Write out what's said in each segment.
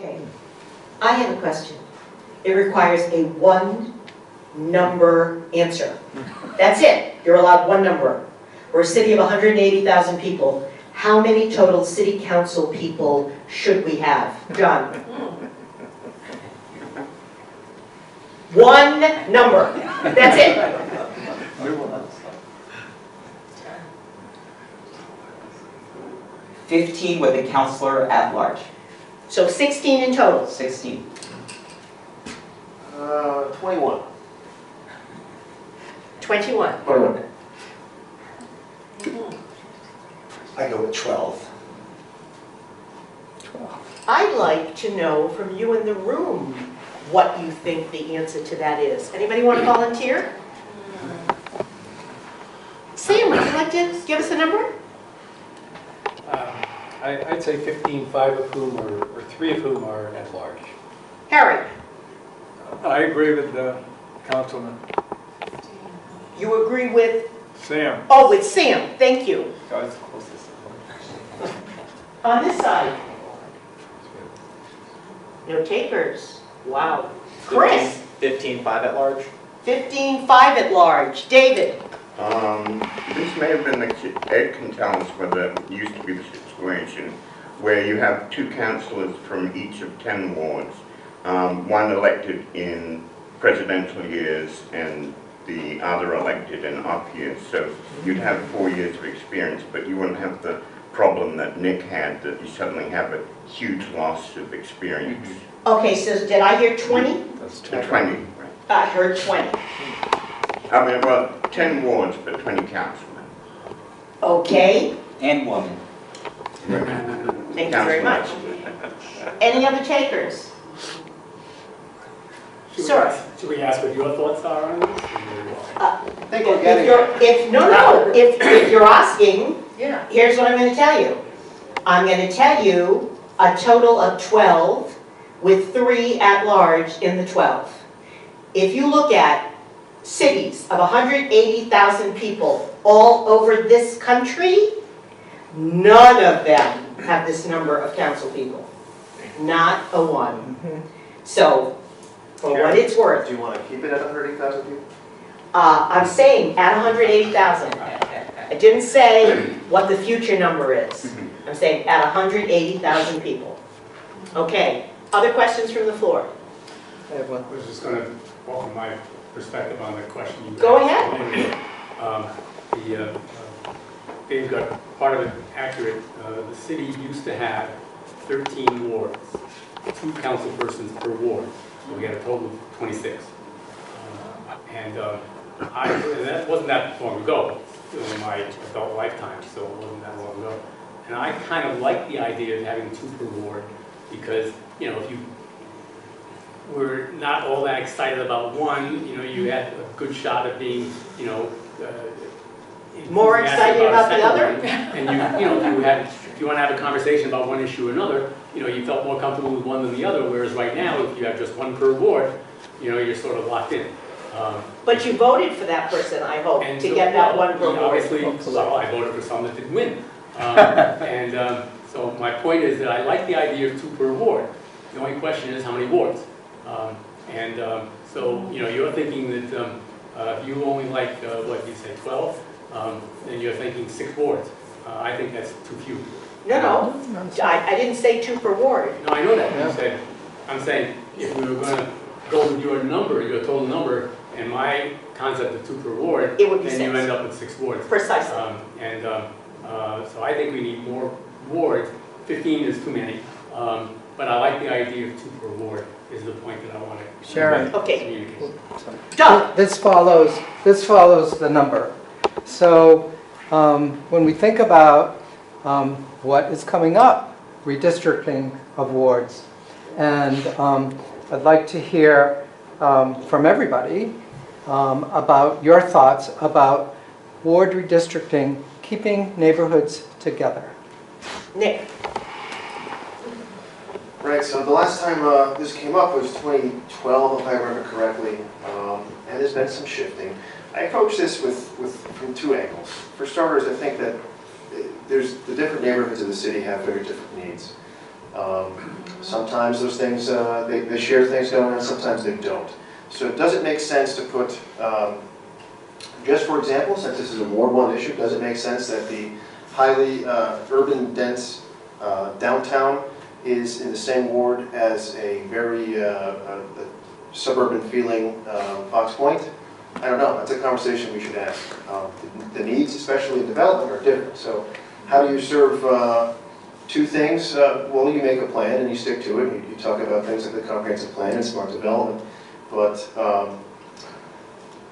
Okay, I have a question. It requires a one-number answer. That's it. You're allowed one number. We're a city of 180,000 people. How many total city council people should we have? John? One number. That's it. 15 with a councilor at large. So 16 in total. 16. 21. 21. I go with 12. I'd like to know from you in the room what you think the answer to that is. Anybody want to volunteer? Sam, would you like to give us a number? I'd say 15, 5 of whom, or 3 of whom are at large. Harry, I agree with the councilman. you agree with, Sam. oh, with Sam, thank you. Guys, closest. On this side. No takers. Wow. Chris, 15, 5 at large. 15, 5 at large. David, This may have been Ed can tell us whether it used to be the situation where you have 2 councillors from each of 10 wards, one elected in presidential years and the other elected in off years. So you'd have 4 years of experience, but you wouldn't have the problem that Nick had, that you suddenly have a huge loss of experience. okay, so did I hear 20? That's 20, right? I heard 20. I mean, well, 10 wards, but 20 councilmen. Okay, And woman. thank you very much. Any other takers? Sir. Should we ask what your thoughts are on this? I think we're getting If you're asking, here's what I'm going to tell you. I'm going to tell you a total of 12 with 3 at large in the 12. If you look at cities of 180,000 people all over this country, none of them have this number of council people. Not a one. So, for what it's worth, Do you want to keep it at 180,000 people? I'm saying at 180,000. I didn't say what the future number is. I'm saying at 180,000 people. Okay, other questions from the floor? I was just going to offer my perspective on the question you Go asked. ahead. Dave got part of it accurate. The city used to have 13 wards, 2 council persons per ward. So we had a total of 26. And that wasn't that long ago, in my adult lifetime, so it wasn't that long ago. And I kind of like the idea of having 2 per ward because, you know, if you were not all that excited about one, you know, you had a good shot of being, you know, More excited about the other? one. And you know, if you want to have a conversation about one issue or another, you know, you felt more comfortable with one than the other. Whereas right now, if you have just 1 per ward, you know, you're sort of locked in. But you voted for that person, I hope, And to so, get that one well, vote. obviously, well, I voted for some that didn't win. So my point is that I like the idea of 2 per ward. The only question is how many wards. So, you know, you're thinking that if you only like, what you say, 12, then you're thinking 6 wards. I think that's too few. No, I didn't say 2 per ward. No, I know that. You said, I'm saying if we were going to go with your number, your total number, and my concept of 2 per ward, It would be then 6. you end up with 6 wards. Precisely. So I think we need more wards. 15 is too many, but I like the idea of 2 per ward. Is the point that I want to Sharon. Okay. communicate. Doug, This follows the number. So when we think about what is coming up, redistricting of wards, and I'd like to hear from everybody about your thoughts about ward redistricting, keeping neighborhoods together. Nick, Right, so the last time this came up was 2012, if I remember correctly, and there's been some shifting. I approach this from 2 angles. For starters, I think that there's the different neighborhoods of the city have very different needs. Sometimes those things, they share things going on, sometimes they don't. So it doesn't make sense to put, just for example, since this is a Ward 1 issue, does it make sense that the highly urban dense downtown is in the same ward as a very suburban feeling Fox Point? I don't know, that's a conversation we should ask. The needs, especially in development, are different. So how do you serve two things? Well, you make a plan and you stick to it. You talk about things like the comprehensive plan and smart development. But,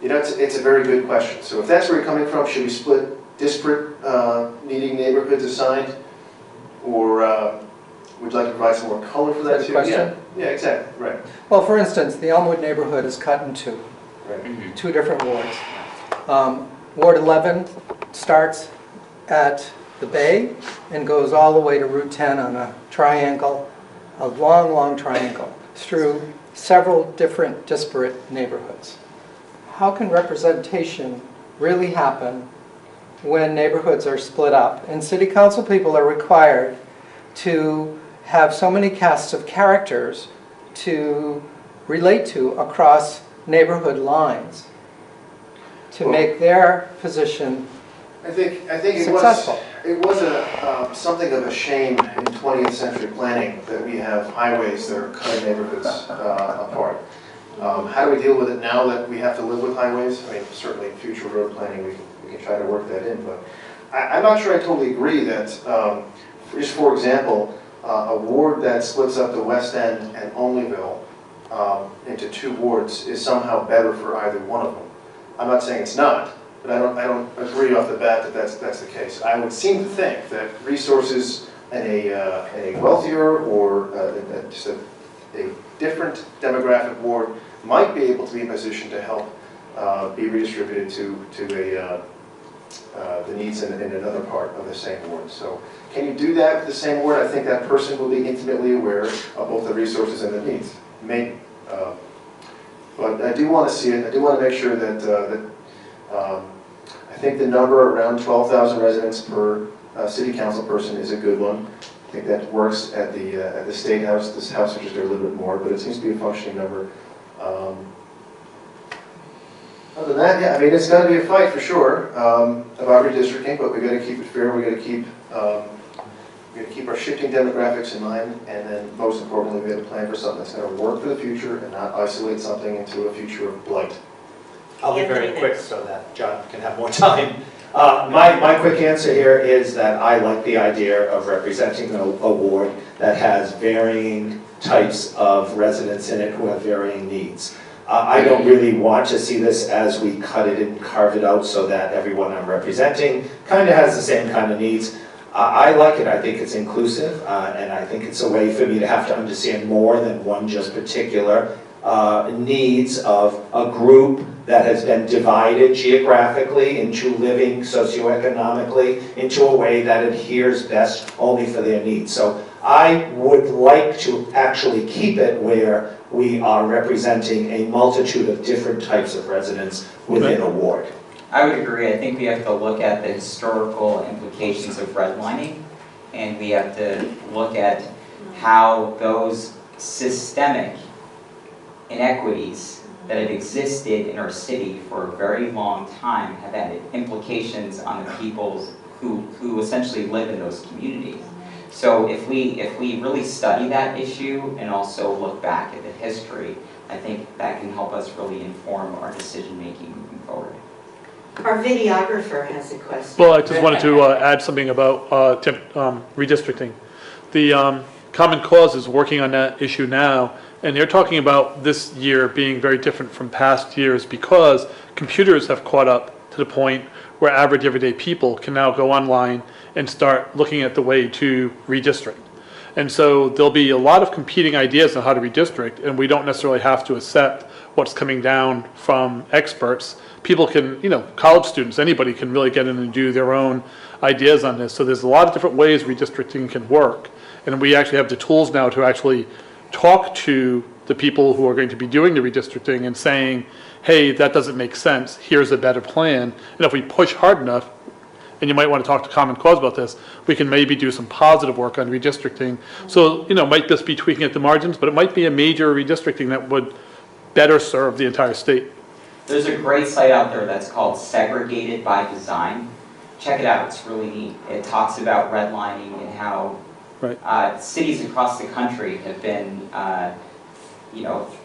you know, it's a very good question. So if that's where you're coming from, should we split disparate needing neighborhoods assigned? Or would you like to provide some more color for that Is too? that a question? Yeah, exactly, right. Well, for instance, the Elmwood neighborhood is cut in two, Right. two different wards. Ward 11 starts at the Bay and goes all the way to Route 10 on a triangle, a long, long triangle, through several different disparate neighborhoods. How can representation really happen when neighborhoods are split up? And city council people are required to have so many casts of characters to relate to across neighborhood lines to make their position I think successful. it was something of a shame in 20th century planning that we have highways that are cutting neighborhoods apart. How do we deal with it now that we have to live with highways? I mean, certainly in future road planning we can try to work that in, but I'm not sure I totally agree that, just for example, a ward that splits up the West End and Onlyville into two wards is somehow better for either one of them. I'm not saying it's not, but I don't agree off the bat that that's the case. I would seem to think that resources in a wealthier or just a different demographic ward might be able to be in a position to help be redistributed to the needs in another part of the same ward. So can you do that with the same ward? I think that person will be intimately aware of both the resources and the needs. Maybe. But I do want to see it. I do want to make sure that I think the number around 12,000 residents per city council person is a good one. I think that works at the State House. This house is just a little bit more, but it seems to be a functioning number. Other than that, yeah, I mean, it's got to be a fight for sure about redistricting, but we got to keep it fair. We got to keep our shifting demographics in mind, and then most importantly, we got to plan for something that's going to work for the future and not isolate something into a future of blight. I'll be very quick so that John can have more time. My quick answer here is that I like the idea of representing a ward that has varying types of residents in it who have varying needs. I don't really want to see this as we cut it and carve it out so that everyone I'm representing kind of has the same kind of needs. I like it. I think it's inclusive, and I think it's a way for me to have to understand more than one just particular needs of a group that has been divided geographically into living socioeconomically into a way that adheres best only for their needs. So I would like to actually keep it where we are representing a multitude of different types of residents within a ward. I would agree. I think we have to look at the historical implications of redlining, and we have to look at how those systemic inequities that have existed in our city for a very long time have had implications on the people who essentially live in those communities. So if we really study that issue and also look back at the history, I think that can help us really inform our decision making moving forward. Our videographer has a question. Well, I just wanted to add something about redistricting. The Common Cause is working on that issue now, and they're talking about this year being very different from past years because computers have caught up to the point where average everyday people can now go online and start looking at the way to redistrict. And so there'll be a lot of competing ideas on how to redistrict, and we don't necessarily have to accept what's coming down from experts. People can, college students, anybody can really get in and do their own ideas on this. So there's a lot of different ways redistricting can work. And we actually have the tools now to actually talk to the people who are going to be doing the redistricting and saying, hey, that doesn't make sense, here's a better plan. And if we push hard enough, and you might want to talk to Common Cause about this, we can maybe do some positive work on redistricting. So, might just be tweaking at the margins, but it might be a major redistricting that would better serve the entire state. There's a great site out there that's called Segregated by Design. Check it out, it's really neat. It talks about redlining and how cities across the country have been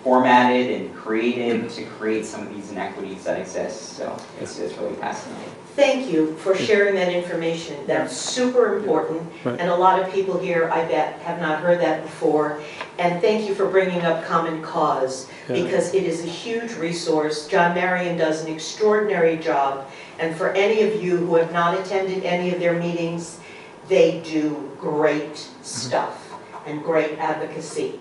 formatted and created to create some of these inequities that exist. So it's really fascinating. Thank you for sharing that information. That's super important. Right. And a lot of people here, I bet, have not heard that before. And thank you for bringing up Common Cause, because it is a huge resource. John Marion does an extraordinary job. And for any of you who have not attended any of their meetings, they do great stuff and great advocacy.